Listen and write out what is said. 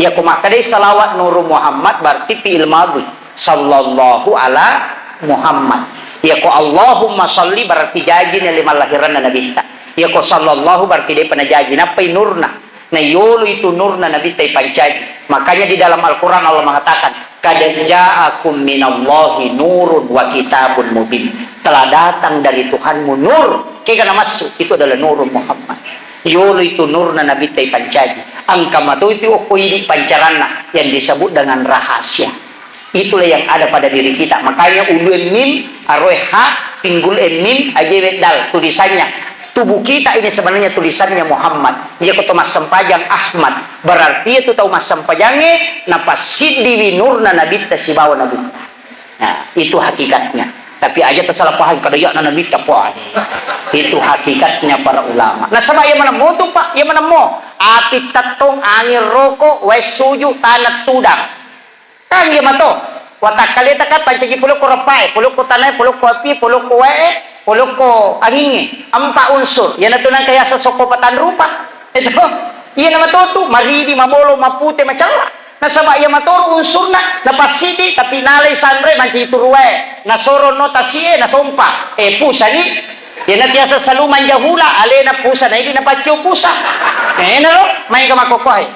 Ya kumakadai salawat Nur Muhammad berarti fi'il madhi. Sallallahu ala Muhammad. Ya ko Allahumma salli berarti janji na lima lahiran na nabita. Ya ko sallallahu berarti dia pernah janji. Napai nurna. Nah yolo itu nurna nabi tay pancaji. Makanya di dalam Al-Quran Allah mengatakan, kad ja'akum minallahi nurun wa kitabun mubin. Telah datang dari Tuhanmu nur. Kaya kana masuk itu adalah Nur Muhammad. Yolo itu nurna nabi tay pancaji. Angka matu itu okoidi pancarana yang disebut dengan rahasia. Itulah yang ada pada diri kita. Makanya ulu mim aroh ha pinggul mim ajewet dal tulisannya. Tubuh kita ini sebenarnya tulisannya Muhammad. Dia kata mas sempajang Ahmad. Berarti itu tahu mas sempajangnya napa siddi winurna nabi tasibawa nabi. Nah, itu hakikatnya. Tapi aja tersalah paham kadaya nabi tapuan. Itu hakikatnya para ulama. Nah, sama yang mana mau tuh Pak? Yang mana mau? Api tatong angin rokok wes suju tanah tudang. Kan dia mato. Watak kali takat pancagi puluh ko rapai, puluh ko tanah, puluh ko api, puluh ko wae. Puluh ko angingi, 4 unsur. Yan na tunang kaya sa sokopatan rupa. Ito, yan na matuto, maridi, mamolo, mapute, macala. Nasaba yan maturo unsur na, napasiti, tapi nalay sanre, mancituruwe. Nasoro no tasie, nasompa. Pusa ni, yan na tiya sa saluman jahula, ale na pusa na, hindi na patyo pusa. Na no, may ka makukuhay.